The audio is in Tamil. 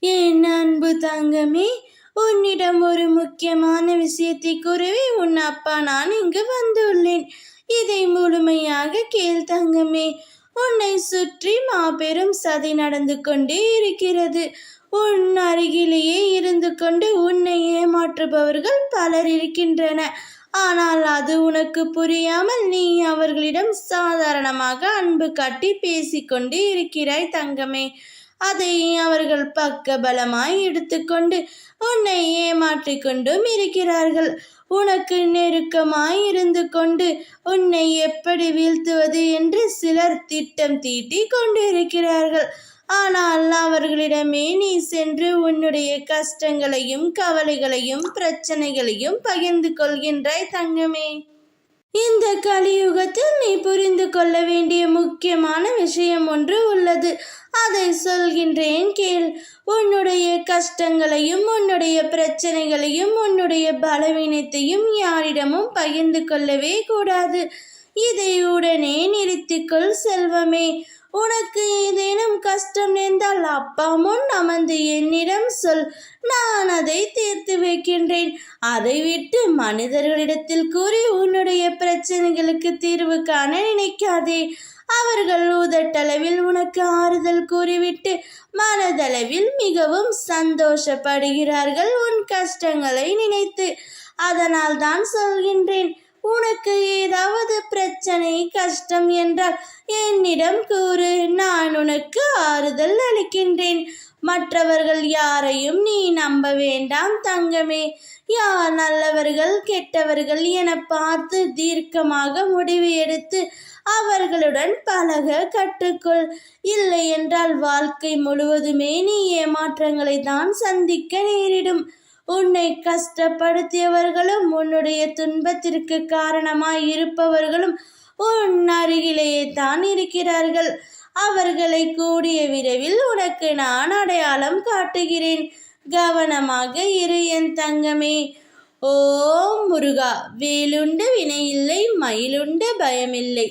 என் அன்பு தங்கமே, உன்னிடம் ஒரு முக்கியமான விஷயத்தை கூறவே உன் அப்பா நான் இங்கு வந்துள்ளேன். இதை முழுமையாக கேள் தங்கமே. உன்னை சுற்றி மாபெரும் சதி நடந்து கொண்டே இருக்கிறது. உன் அருகிலேயே இருந்து கொண்டு உன்னை ஏமாற்றுபவர்கள் பலர் இருக்கின்றன. ஆனால் அது உனக்கு புரியாமல் நீ அவர்களிடம் சாதாரணமாக அன்பு காட்டி பேசிக்கொண்டு இருக்கிறாய் தங்கமே. அதை அவர்கள் பக்கபலமாய் எடுத்துக்கொண்டு உன்னை ஏமாற்றிக் கொண்டும் இருக்கிறார்கள். உனக்கு நெருக்கமாய் இருந்து கொண்டு உன்னை எப்படி வீழ்த்துவது என்று சிலர் திட்டம் தீட்டி கொண்டிருக்கிறார்கள். ஆனால் அவர்களிடமே நீ சென்று உன்னுடைய கஷ்டங்களையும் கவலைகளையும் பிரச்சனைகளையும் பகிர்ந்து கொள்கின்றாய் தங்கமே. இந்த கலியுகத்தில் நீ புரிந்து கொள்ள வேண்டிய முக்கியமான விஷயம் ஒன்று உள்ளது. அதை சொல்கின்றேன் கேள். உன்னுடைய கஷ்டங்களையும் உன்னுடைய பிரச்சனைகளையும் உன்னுடைய பலவீனத்தையும் யாரிடமும் பகிர்ந்து கொள்ளவே கூடாது. இதை உடனே நிறுத்திக்கொள் செல்வமே. உனக்கு ஏதேனும் கஷ்டம் நேர்ந்தால் அப்பா முன் அமர்ந்து என்னிடம் சொல். நான் அதை தீர்த்து வைக்கின்றேன். அதை விட்டு மனிதர்களிடத்தில் கூறி உன்னுடைய பிரச்சனைகளுக்கு தீர்வு காண நினைக்காதே. அவர்கள் உதட்டளவில் உனக்கு ஆறுதல் கூறிவிட்டு மனதளவில் மிகவும் சந்தோஷப்படுகிறார்கள் உன் கஷ்டங்களை நினைத்து. அதனால் தான் சொல்கின்றேன், உனக்கு ஏதாவது பிரச்சனை கஷ்டம் என்றால் என்னிடம் கூறு. நான் உனக்கு ஆறுதல் அளிக்கின்றேன். மற்றவர்கள் யாரையும் நீ நம்ப வேண்டாம் தங்கமே. யார் நல்லவர்கள் கெட்டவர்கள் என பார்த்து தீர்க்கமாக முடிவு எடுத்து அவர்களுடன் பழக கற்றுக்கொள். இல்லை என்றால் வாழ்க்கை முழுவதுமே நீ ஏமாற்றங்களை தான் சந்திக்க நேரிடும். உன்னை கஷ்டப்படுத்தியவர்களும் உன்னுடைய துன்பத்திற்கு காரணமாய் இருப்பவர்களும் உன் அருகிலேயே தான் இருக்கிறார்கள். அவர்களை கூடிய விரைவில் உனக்கு நான் அடையாளம் காட்டுகிறேன். கவனமாக இரு என் தங்கமே. ஓம் முருகா. வேலுண்டு வினையில்லை, மயிலுண்டு பயமில்லை.